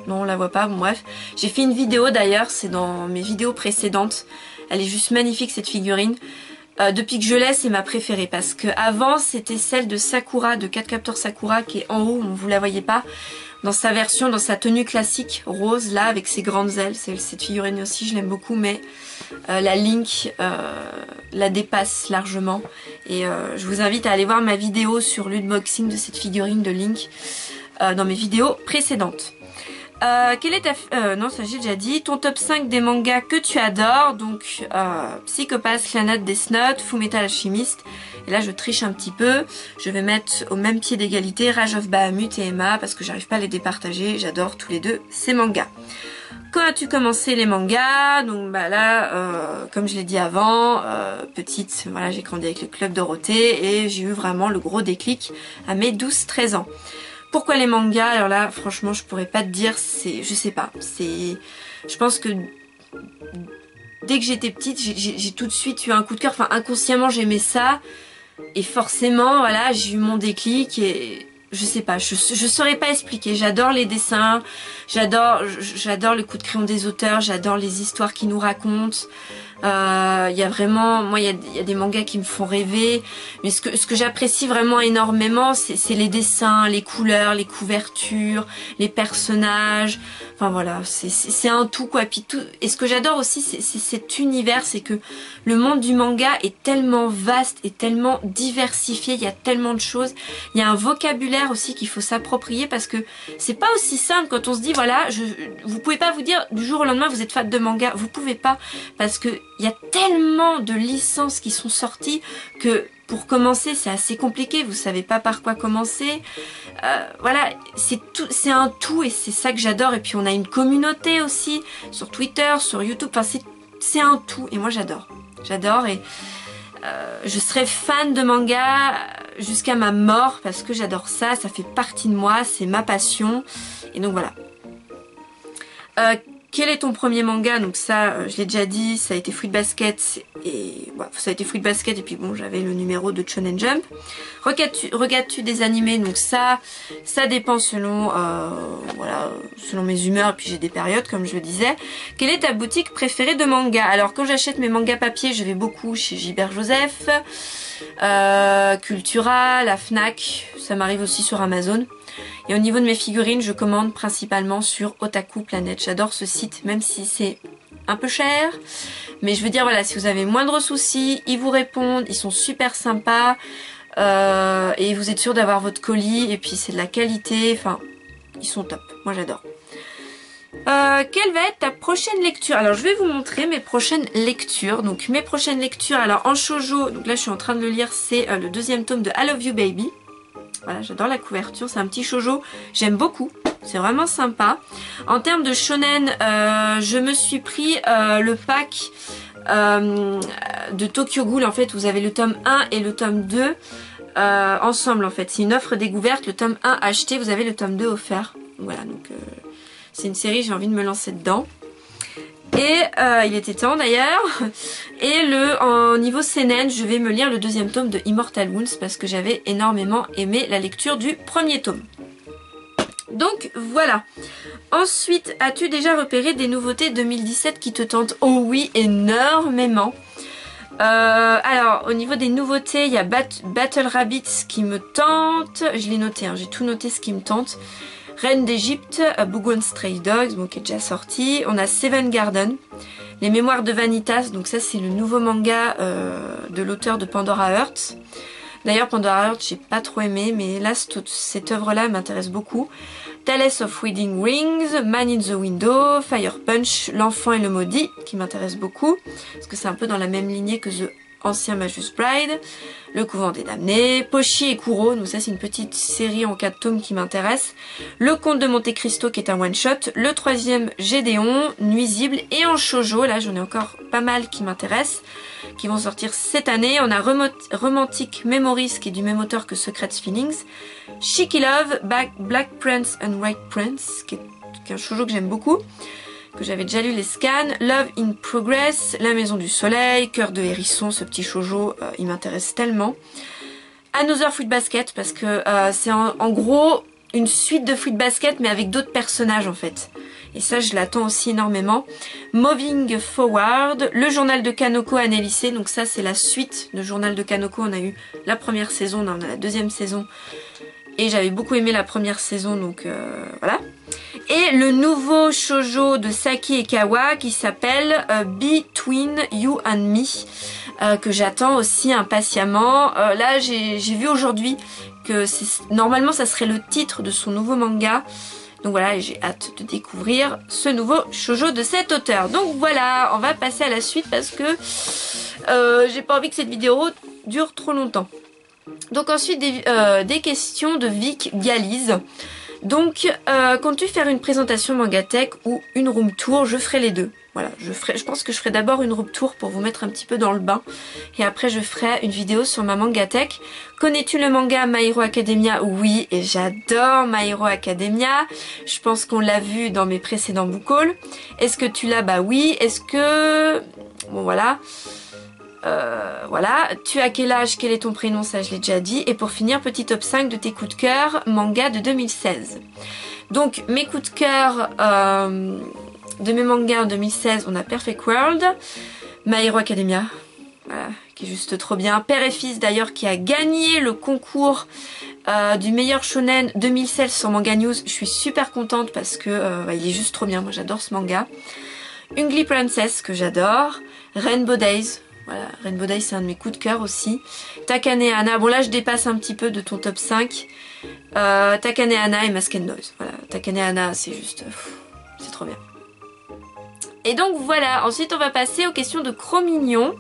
non on la voit pas, bon bref. J'ai fait une vidéo d'ailleurs, c'est dans mes vidéos précédentes. Elle est juste magnifique cette figurine. Depuis que je l'ai, c'est ma préférée parce que avant c'était celle de Sakura, de 4 Capteurs Sakura, qui est en haut, vous la voyez pas. Dans sa version, dans sa tenue classique rose là avec ses grandes ailes, cette figurine aussi je l'aime beaucoup, mais la Link la dépasse largement et je vous invite à aller voir ma vidéo sur l'unboxing de cette figurine de Link dans mes vidéos précédentes. Quelle est non ça j'ai déjà dit, ton top 5 des mangas que tu adores? Donc Psychopath, Clannad, Death Note, Fullmetal Alchemist. Et là je triche un petit peu, je vais mettre au même pied d'égalité Rage of Bahamut et Emma parce que j'arrive pas à les départager, j'adore tous les deux ces mangas. Quand as-tu commencé les mangas? Donc bah là, comme je l'ai dit avant, petite, voilà, j'ai grandi avec le Club Dorothée et j'ai eu vraiment le gros déclic à mes 12-13 ans. Pourquoi les mangas? Alors là, franchement, je pourrais pas te dire, je sais pas, je pense que dès que j'étais petite, j'ai tout de suite eu un coup de cœur, enfin inconsciemment j'aimais ça. Et forcément, voilà, j'ai eu mon déclic et je sais pas, je saurais pas expliquer. J'adore les dessins, j'adore le coup de crayon des auteurs, j'adore les histoires qu'ils nous racontent. Il y a vraiment, moi il y a des mangas qui me font rêver, mais ce que j'apprécie vraiment énormément c'est les dessins, les couleurs, les couvertures, les personnages, enfin voilà, c'est un tout quoi. Puis tout, et ce que j'adore aussi c'est cet univers, c'est que le monde du manga est tellement vaste et tellement diversifié, il y a tellement de choses, il y a un vocabulaire aussi qu'il faut s'approprier parce que c'est pas aussi simple quand on se dit voilà, vous pouvez pas vous dire du jour au lendemain vous êtes fan de manga, vous pouvez pas parce que il y a tellement de licences qui sont sorties que pour commencer c'est assez compliqué, vous savez pas par quoi commencer. Voilà, c'est un tout et c'est ça que j'adore. Et puis on a une communauté aussi sur Twitter, sur YouTube, enfin c'est un tout et moi j'adore et je serai fan de manga jusqu'à ma mort parce que j'adore ça, ça fait partie de moi, c'est ma passion et donc voilà. Quel est ton premier manga? Donc ça, je l'ai déjà dit, ça a été Fruit Basket et ça a été Fruit Basket et puis bon, j'avais le numéro de Shonen Jump. Regardes-tu des animés? Donc ça dépend selon selon mes humeurs et puis j'ai des périodes comme je le disais. Quelle est ta boutique préférée de manga? Alors quand j'achète mes mangas papier, je vais beaucoup chez Gilbert Joseph, Cultura, la Fnac, ça m'arrive aussi sur Amazon. Et au niveau de mes figurines, je commande principalement sur Otaku Planet. J'adore ce site, même si c'est un peu cher. Mais je veux dire, voilà, si vous avez moindre souci, ils vous répondent, ils sont super sympas. Et vous êtes sûr d'avoir votre colis. Et puis c'est de la qualité, enfin, ils sont top. Moi j'adore. Quelle va être ta prochaine lecture? Alors je vais vous montrer mes prochaines lectures. Donc mes prochaines lectures, alors en shoujo, donc là je suis en train de le lire, c'est le deuxième tome de I Love You Baby. Voilà, j'adore la couverture, c'est un petit shoujo, j'aime beaucoup, c'est vraiment sympa. En termes de shonen, je me suis pris le pack de Tokyo Ghoul, en fait, vous avez le tome 1 et le tome 2 ensemble en fait. C'est une offre découverte, le tome 1 acheté, vous avez le tome 2 offert. Voilà, donc c'est une série, j'ai envie de me lancer dedans. Et il était temps d'ailleurs. Et au niveau seinen, je vais me lire le deuxième tome de Immortal Wounds parce que j'avais énormément aimé la lecture du premier tome. Donc voilà. Ensuite, as-tu déjà repéré des nouveautés 2017 qui te tentent? Oh oui, énormément. Alors au niveau des nouveautés, il y a Battle Rabbits qui me tente. Je l'ai noté, hein, j'ai tout noté ce qui me tente. Reine d'Égypte, Bougon Stray Dogs, bon, qui est déjà sorti. On a Seven Garden, Les Mémoires de Vanitas, donc ça c'est le nouveau manga de l'auteur de Pandora Hearts. D'ailleurs Pandora Hearts j'ai pas trop aimé, mais là cette œuvre-là m'intéresse beaucoup. Tales of Wedding Rings, Man in the Window, Fire Punch, L'Enfant et le Maudit, qui m'intéresse beaucoup, parce que c'est un peu dans la même lignée que The Ancien Magus Bride, Le Couvent des Damnés, Pochi et Kuro, donc ça c'est une petite série en 4 tomes qui m'intéresse, Le Comte de Monte Cristo qui est un one shot, le troisième Gédéon, Nuisible, et en shoujo, là j'en ai encore pas mal qui m'intéressent, qui vont sortir cette année. On a Romantic Memories qui est du même auteur que Secret Feelings, Shiki Love, Black Prince and White Prince qui est un shoujo que j'aime beaucoup, que j'avais déjà lu les scans, Love in Progress, La Maison du Soleil, Cœur de Hérisson, ce petit shoujo, il m'intéresse tellement. Another Fruit Basket, parce que c'est en gros une suite de Fruit Basket, mais avec d'autres personnages en fait. Et ça, je l'attends aussi énormément. Moving Forward, Le Journal de Kanoko Annelissé, donc ça c'est la suite de Journal de Kanoko. On a eu la première saison, on a la deuxième saison. Et j'avais beaucoup aimé la première saison, donc voilà. Et le nouveau shoujo de Saki Ekawa qui s'appelle Between You and Me, que j'attends aussi impatiemment. Là, j'ai vu aujourd'hui que normalement ça serait le titre de son nouveau manga. Donc voilà, j'ai hâte de découvrir ce nouveau shoujo de cet auteur. Donc voilà, on va passer à la suite parce que j'ai pas envie que cette vidéo dure trop longtemps. Donc ensuite des questions de Vic Galize. Donc comptes-tu faire une présentation Mangatech ou une room tour? Je ferai les deux. Voilà, je pense que je ferai d'abord une room tour pour vous mettre un petit peu dans le bain. Et après je ferai une vidéo sur ma Mangatech. Connais-tu le manga My Hero Academia? Oui, et j'adore My Hero Academia. Je pense qu'on l'a vu dans mes précédents book hauls. Est-ce que tu l'as? Bah oui. Est-ce que... Bon voilà. Voilà, tu as quel âge, quel est ton prénom, ça je l'ai déjà dit. Et pour finir, petit top 5 de tes coups de cœur manga de 2016. Donc mes coups de cœur de mes mangas en 2016, on a Perfect World, My Hero Academia, voilà, qui est juste trop bien. Père et fils d'ailleurs qui a gagné le concours du meilleur shonen 2016 sur Manga News. Je suis super contente parce que il est juste trop bien, moi j'adore ce manga. Ugly Princess que j'adore, Rainbow Days. Voilà, Rainbow Days c'est un de mes coups de cœur aussi. Takane Hana, bon là je dépasse un petit peu de ton top 5. Takane Hana et Mask and Noise. Voilà, Takane Hana c'est juste... c'est trop bien. Et donc voilà, ensuite on va passer aux questions de Cro-Mignon.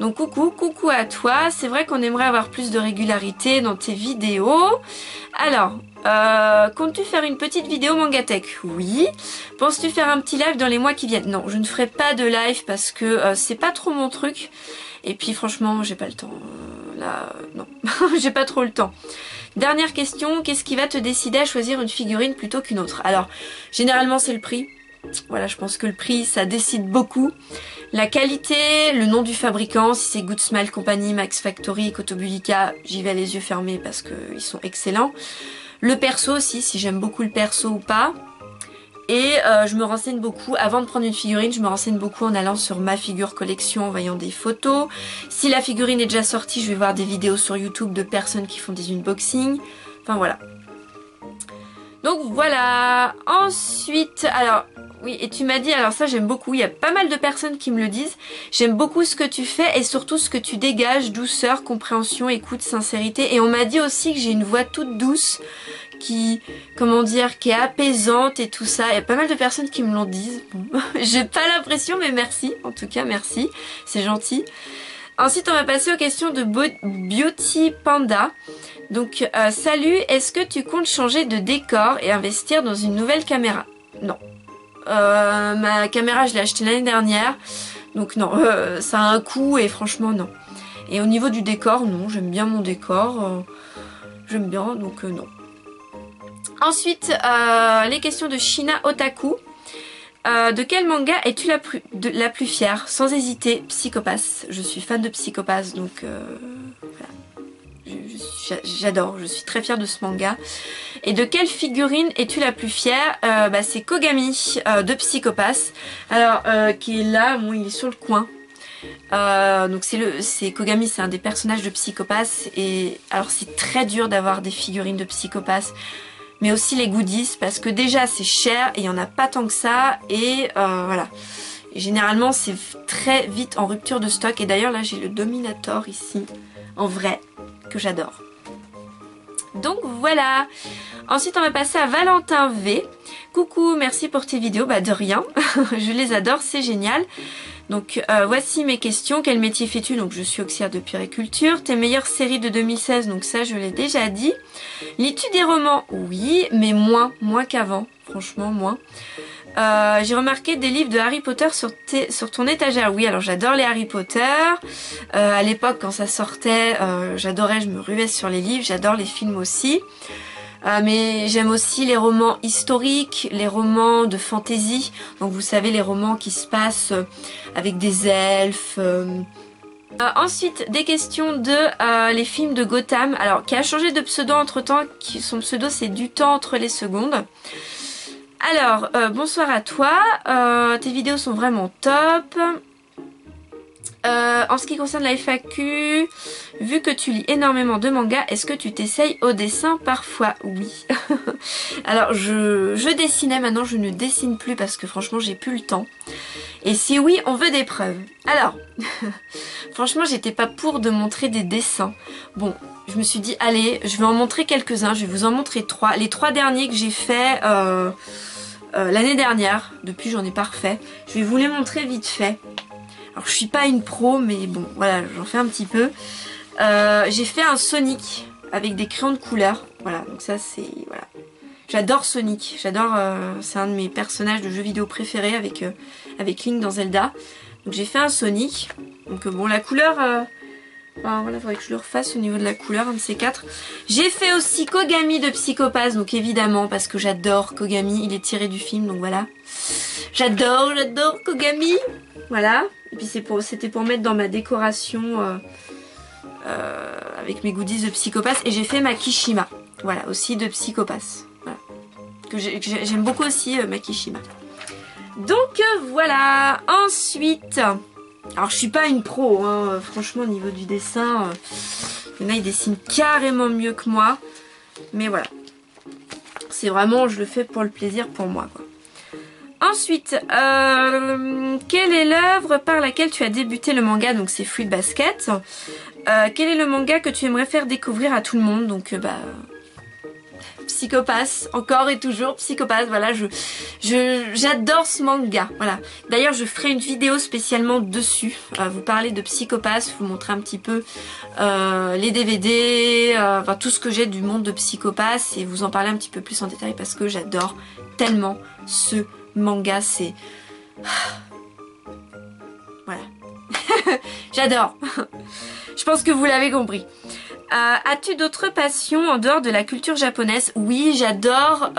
Donc coucou à toi. C'est vrai qu'on aimerait avoir plus de régularité dans tes vidéos. Alors, comptes-tu faire une petite vidéo Mangatech? Oui. Penses-tu faire un petit live dans les mois qui viennent? Non, je ne ferai pas de live parce que c'est pas trop mon truc. Et puis franchement, j'ai pas le temps. Là, non, j'ai pas trop le temps. Dernière question, qu'est-ce qui va te décider à choisir une figurine plutôt qu'une autre? Alors, généralement c'est le prix. Voilà, je pense que le prix, ça décide beaucoup. La qualité, le nom du fabricant, si c'est Good Smile Company, Max Factory, Cotobulica, j'y vais les yeux fermés parce qu'ils sont excellents. Le perso aussi, si j'aime beaucoup le perso ou pas. Et je me renseigne beaucoup, avant de prendre une figurine, je me renseigne beaucoup en allant sur ma figure collection, en voyant des photos. Si la figurine est déjà sortie, je vais voir des vidéos sur YouTube de personnes qui font des unboxings. Enfin voilà. Donc voilà. Ensuite, alors, oui, et tu m'as dit, alors ça j'aime beaucoup, il y a pas mal de personnes qui me le disent. J'aime beaucoup ce que tu fais et surtout ce que tu dégages, douceur, compréhension, écoute, sincérité. Et on m'a dit aussi que j'ai une voix toute douce, qui, comment dire, qui est apaisante et tout ça. Il y a pas mal de personnes qui me l'ont dit. Bon, j'ai pas l'impression, mais merci. En tout cas, merci. C'est gentil. Ensuite, on va passer aux questions de Beauty Panda. Donc, salut, est-ce que tu comptes changer de décor et investir dans une nouvelle caméra? Non. Ma caméra, je l'ai achetée l'année dernière. Donc non, ça a un coût et franchement, non. Et au niveau du décor, non. J'aime bien mon décor. J'aime bien, donc non. Ensuite, les questions de Shina Otaku. De quel manga es-tu la plus fière? Sans hésiter, Psycho-Pass. Je suis fan de Psycho-Pass, donc voilà. J'adore, je suis très fière de ce manga. Et de quelle figurine es-tu la plus fière? C'est Kogami de Psycho-Pass. Alors, qui est là, bon, il est sur le coin. Donc c'est Kogami, c'est un des personnages de Psycho-Pass. Et alors c'est très dur d'avoir des figurines de Psycho-Pass, mais aussi les goodies, parce que déjà c'est cher et il n'y en a pas tant que ça, et voilà. Et généralement c'est très vite en rupture de stock, et d'ailleurs là j'ai le Dominator ici, en vrai, que j'adore. Donc voilà. Ensuite on va passer à Valentin V. Coucou, merci pour tes vidéos, bah de rien, je les adore, c'est génial. Donc voici mes questions. Quel métier fais-tu? Donc je suis auxiliaire de puériculture. Tes meilleures séries de 2016, donc ça je l'ai déjà dit. Lis-tu des romans? Oui, mais moins qu'avant, franchement moins. J'ai remarqué des livres de Harry Potter sur ton étagère. Oui, alors j'adore les Harry Potter. À l'époque quand ça sortait, j'adorais, je me ruais sur les livres. J'adore les films aussi. Mais j'aime aussi les romans historiques, les romans de fantasy. Donc vous savez, les romans qui se passent avec des elfes. Ensuite, des questions de les films de Gotham. Alors, qui a changé de pseudo entre temps. Son pseudo, c'est Du temps entre les secondes. Alors, bonsoir à toi. Tes vidéos sont vraiment top. En ce qui concerne la FAQ, vu que tu lis énormément de mangas, est-ce que tu t'essayes au dessin parfois? Oui. Alors je dessinais, maintenant je ne dessine plus parce que franchement j'ai plus le temps. Et si oui, on veut des preuves. Alors, franchement j'étais pas pour de montrer des dessins. Bon, je me suis dit allez, je vais en montrer quelques-uns, je vais vous en montrer 3. Les 3 derniers que j'ai fait l'année dernière, depuis j'en ai pas refait. Je vais vous les montrer vite fait. Alors je suis pas une pro, mais bon voilà, j'en fais un petit peu. J'ai fait un Sonic avec des crayons de couleur. Voilà, donc ça c'est... voilà. J'adore Sonic, j'adore... c'est un de mes personnages de jeux vidéo préférés avec Link dans Zelda. Donc j'ai fait un Sonic. Donc bon, la couleur... enfin voilà, faudrait que je le refasse au niveau de la couleur, un de ces 4. J'ai fait aussi Kogami de Psycho-Pass, donc évidemment, parce que j'adore Kogami, il est tiré du film, donc voilà. J'adore Kogami. Voilà. Et puis c'était pour mettre dans ma décoration avec mes goodies de Psycho-Pass. Et j'ai fait ma Kishima. Voilà, aussi de Psycho-Pass. Voilà. J'aime beaucoup aussi ma Kishima. Donc voilà. Ensuite, alors je suis pas une pro, hein, franchement au niveau du dessin, il y en a, ils dessinent carrément mieux que moi. Mais voilà. C'est vraiment, je le fais pour le plaisir, pour moi, quoi. Ensuite, quelle est l'œuvre par laquelle tu as débuté le manga? Donc c'est Fruit Basket. Quel est le manga que tu aimerais faire découvrir à tout le monde? Donc Psycho-Pass, encore et toujours Psycho-Pass. Voilà, j'adore ce manga. Voilà. D'ailleurs, je ferai une vidéo spécialement dessus. Vous parler de Psycho-Pass, vous montrer un petit peu les DVD, enfin tout ce que j'ai du monde de Psycho-Pass et vous en parler un petit peu plus en détail parce que j'adore tellement ce manga. C'est... voilà. J'adore. Je pense que vous l'avez compris. As-tu d'autres passions en dehors de la culture japonaise? Oui, j'adore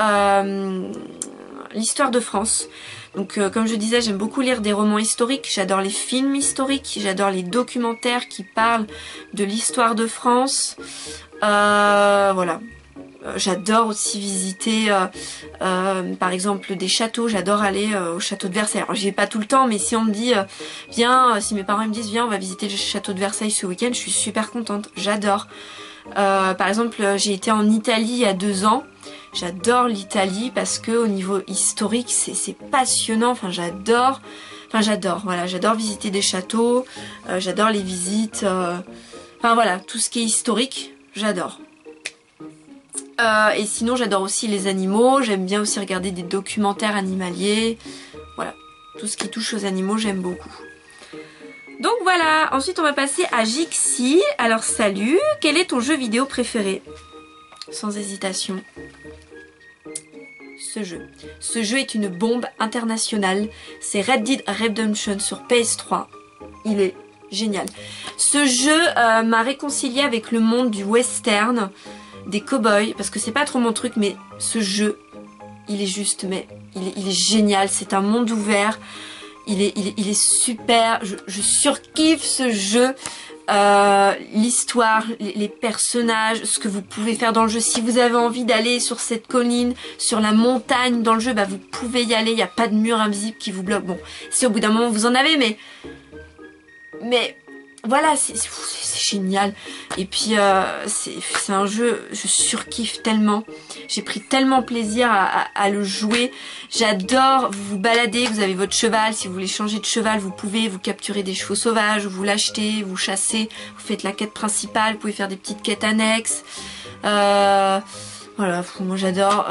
l'histoire de France. Donc comme je disais, j'aime beaucoup lire des romans historiques, j'adore les films historiques, j'adore les documentaires qui parlent de l'histoire de France. Voilà. J'adore aussi visiter par exemple des châteaux, j'adore aller au château de Versailles. Alors j'y vais pas tout le temps, mais si on me dit viens, si mes parents me disent viens on va visiter le château de Versailles ce week-end, je suis super contente, j'adore. Par exemple j'ai été en Italie il y a 2 ans, j'adore l'Italie parce que au niveau historique c'est passionnant, enfin j'adore, voilà, j'adore visiter des châteaux, j'adore les visites, enfin voilà, tout ce qui est historique, j'adore. Et sinon j'adore aussi les animaux, j'aime bien aussi regarder des documentaires animaliers, voilà, tout ce qui touche aux animaux j'aime beaucoup. Donc voilà, ensuite on va passer à Jixi. Alors salut, quel est ton jeu vidéo préféré? Sans hésitation. Ce jeu. Ce jeu est une bombe internationale, c'est Red Dead Redemption sur PS3, il est génial. Ce jeu m'a réconcilié avec le monde du western, des cow-boys, parce que c'est pas trop mon truc, mais ce jeu, il est juste, mais il est génial, c'est un monde ouvert, il est super, je surkiffe ce jeu, l'histoire, les personnages, ce que vous pouvez faire dans le jeu. Si vous avez envie d'aller sur cette colline, sur la montagne dans le jeu, bah vous pouvez y aller, il n'y a pas de mur invisible qui vous bloque. Bon, si au bout d'un moment vous en avez, mais voilà, c'est génial. Et puis c'est un jeu, je surkiffe tellement. J'ai pris tellement plaisir à le jouer. J'adore vous balader, vous avez votre cheval. Si vous voulez changer de cheval, vous pouvez, vous capturer des chevaux sauvages, vous l'achetez, vous chassez, vous faites la quête principale, vous pouvez faire des petites quêtes annexes. Voilà, moi j'adore.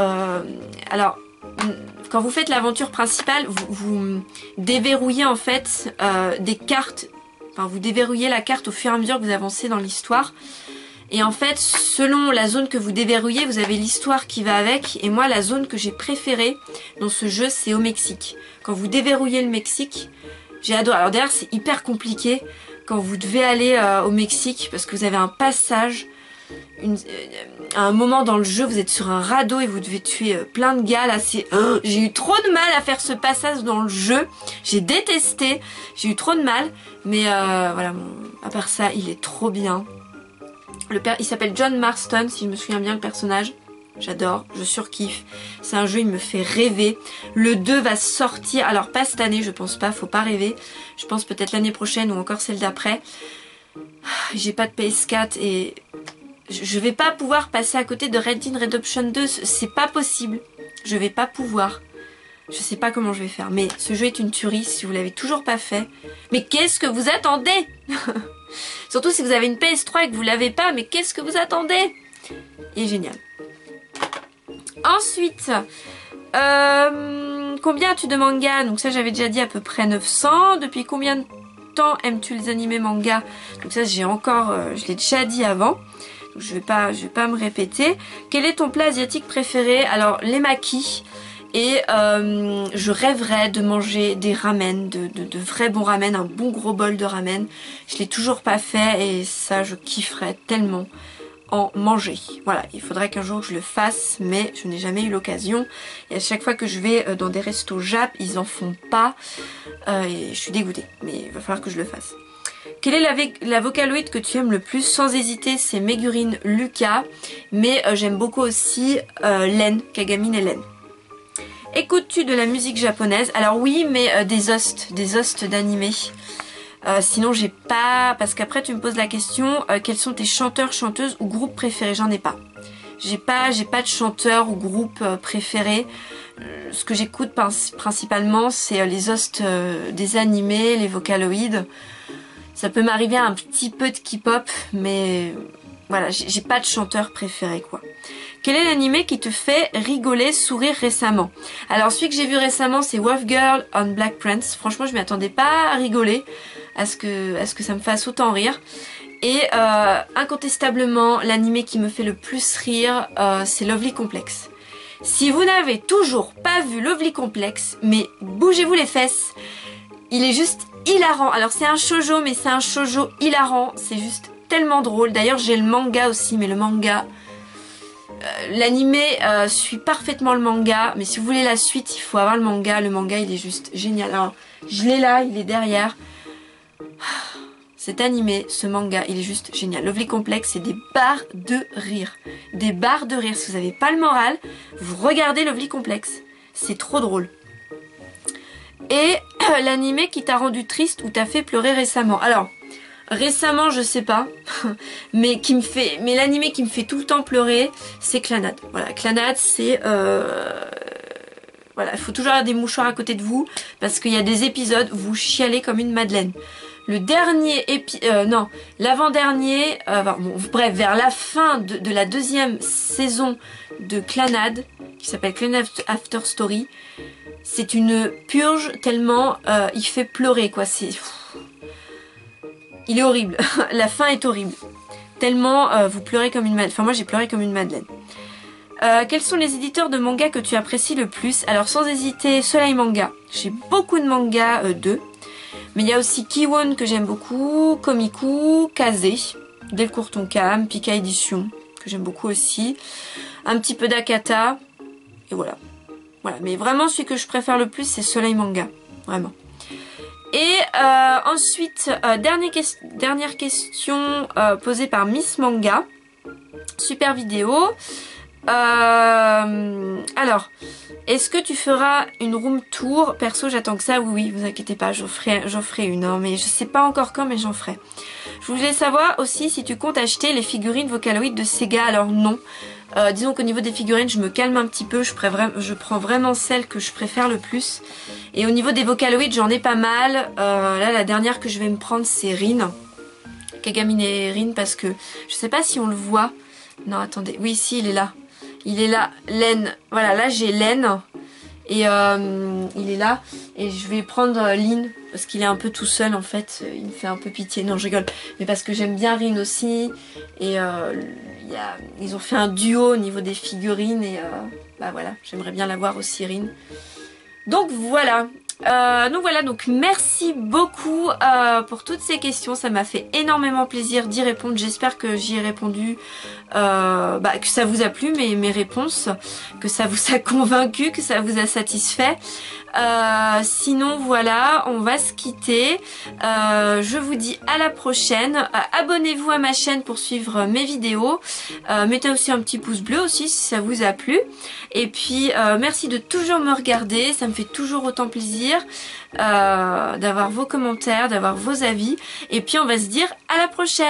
Alors, quand vous faites l'aventure principale, vous déverrouillez en fait des cartes. Enfin, vous déverrouillez la carte au fur et à mesure que vous avancez dans l'histoire. Et en fait, selon la zone que vous déverrouillez, vous avez l'histoire qui va avec. Et moi, la zone que j'ai préférée dans ce jeu, c'est au Mexique. Quand vous déverrouillez le Mexique, j'ai adoré. Alors d'ailleurs, c'est hyper compliqué quand vous devez aller au Mexique parce que vous avez un passage. À un moment dans le jeu, vous êtes sur un radeau et vous devez tuer plein de gars. Là, j'ai eu trop de mal à faire ce passage dans le jeu. J'ai détesté. J'ai eu trop de mal. Mais voilà, bon, à part ça, il est trop bien. Il s'appelle John Marston, si je me souviens bien le personnage. J'adore, je surkiffe. C'est un jeu, il me fait rêver. Le 2 va sortir. Alors pas cette année, je pense pas, faut pas rêver. Je pense peut-être l'année prochaine ou encore celle d'après. J'ai pas de PS4 et je vais pas pouvoir passer à côté de Red Dead Redemption 2, c'est pas possible. Je vais pas pouvoir. Je sais pas comment je vais faire, mais ce jeu est une tuerie si vous l'avez toujours pas fait. Mais qu'est-ce que vous attendez? Surtout si vous avez une PS3 et que vous l'avez pas, mais qu'est-ce que vous attendez? Il est génial. Ensuite, combien as-tu de mangas? Donc ça j'avais déjà dit à peu près 900. Depuis combien de temps aimes-tu les animés mangas? Donc ça j'ai encore, je l'ai déjà dit avant. Donc je vais pas me répéter. Quel est ton plat asiatique préféré? Alors les makis. Et je rêverais de manger des ramen, de vrais bons ramen, un bon gros bol de ramen. Je l'ai toujours pas fait et ça je kifferais tellement en manger. Voilà, il faudrait qu'un jour je le fasse, mais je n'ai jamais eu l'occasion. Et à chaque fois que je vais dans des restos Jap, ils en font pas. Et je suis dégoûtée, mais il va falloir que je le fasse. Quelle est la Vocaloid que tu aimes le plus? Sans hésiter, c'est Megurine Lucas, mais j'aime beaucoup aussi Len, Kagami et Len. Écoutes-tu de la musique japonaise? Alors oui, mais des hosts d'animé. Sinon j'ai pas, parce qu'après tu me poses la question, quels sont tes chanteurs, chanteuses ou groupes préférés? J'en ai pas. J'ai pas de chanteur ou groupe préféré. Ce que j'écoute principalement c'est les hosts des animés, les Vocaloids. Ça peut m'arriver un petit peu de K-pop, mais voilà, j'ai pas de chanteur préféré quoi. Quel est l'animé qui te fait rigoler, sourire récemment? Alors celui que j'ai vu récemment c'est Wolf Girl on Black Prince. Franchement je m'attendais pas à rigoler, à ce que ça me fasse autant rire. Et incontestablement l'animé qui me fait le plus rire c'est Lovely Complex. Si vous n'avez toujours pas vu Lovely Complex, mais bougez-vous les fesses, il est juste hilarant. Alors c'est un shoujo mais c'est un shoujo hilarant, c'est juste tellement drôle. D'ailleurs j'ai le manga aussi, mais le manga... l'animé suit parfaitement le manga, mais si vous voulez la suite, il faut avoir le manga. Le manga, il est juste génial. Alors, je l'ai là, il est derrière. Cet animé, ce manga, il est juste génial. Lovely Complex, c'est des barres de rire. Des barres de rire. Si vous n'avez pas le moral, vous regardez Lovely Complex. C'est trop drôle. Et l'animé qui t'a rendu triste ou t'a fait pleurer récemment. Alors, récemment, je sais pas, mais l'animé qui me fait tout le temps pleurer, c'est Clannad. Voilà, Clannad, c'est voilà, il faut toujours avoir des mouchoirs à côté de vous parce qu'il y a des épisodes où vous chialez comme une madeleine. Le dernier l'avant-dernier, bon, bref, vers la fin de la deuxième saison de Clannad, qui s'appelle Clannad After Story, c'est une purge tellement il fait pleurer, quoi. Il est horrible. La fin est horrible. Tellement vous pleurez comme une madeleine. Enfin, moi, j'ai pleuré comme une madeleine. Quels sont les éditeurs de manga que tu apprécies le plus? Alors, sans hésiter, Soleil Manga. J'ai beaucoup de mangas d'eux. Mais il y a aussi Kiwon que j'aime beaucoup, Komiku, Kaze, Delcourt Tonkam, Pika Édition, que j'aime beaucoup aussi. Un petit peu d'Akata. Et voilà. Voilà. Mais vraiment, celui que je préfère le plus, c'est Soleil Manga. Vraiment. Et ensuite, dernière question posée par Miss Manga. Super vidéo. Alors, est-ce que tu feras une room tour? Perso, j'attends que ça. Oui, vous inquiétez pas, j'en ferai une. Hein, mais je sais pas encore quand, mais j'en ferai. Je voulais savoir aussi si tu comptes acheter les figurines Vocaloid de Sega. Alors non. Disons qu'au niveau des figurines, je me calme un petit peu. Je prends vraiment celles que je préfère le plus. Et au niveau des Vocaloid, j'en ai pas mal. Là, la dernière que je vais me prendre, c'est Rin. Kagamine Rin, parce que je sais pas si on le voit. Non, attendez. Oui, si, il est là. Il est là. Len. Voilà, là, j'ai Len. Et il est là. Et je vais prendre Lin. Parce qu'il est un peu tout seul, en fait. Il me fait un peu pitié. Non, je rigole. Mais parce que j'aime bien Rin aussi. Et ils ont fait un duo au niveau des figurines. Et bah voilà, j'aimerais bien l'avoir aussi, Rin. Donc voilà. Donc merci beaucoup pour toutes ces questions, ça m'a fait énormément plaisir d'y répondre. J'espère que j'y ai répondu, que ça vous a plu mes réponses, que ça vous a convaincu, que ça vous a satisfait. Sinon voilà, on va se quitter. Je vous dis à la prochaine. Abonnez-vous à ma chaîne pour suivre mes vidéos. Mettez aussi un petit pouce bleu aussi si ça vous a plu. Et puis merci de toujours me regarder, ça me fait toujours autant plaisir d'avoir vos commentaires, d'avoir vos avis. Et puis on va se dire à la prochaine.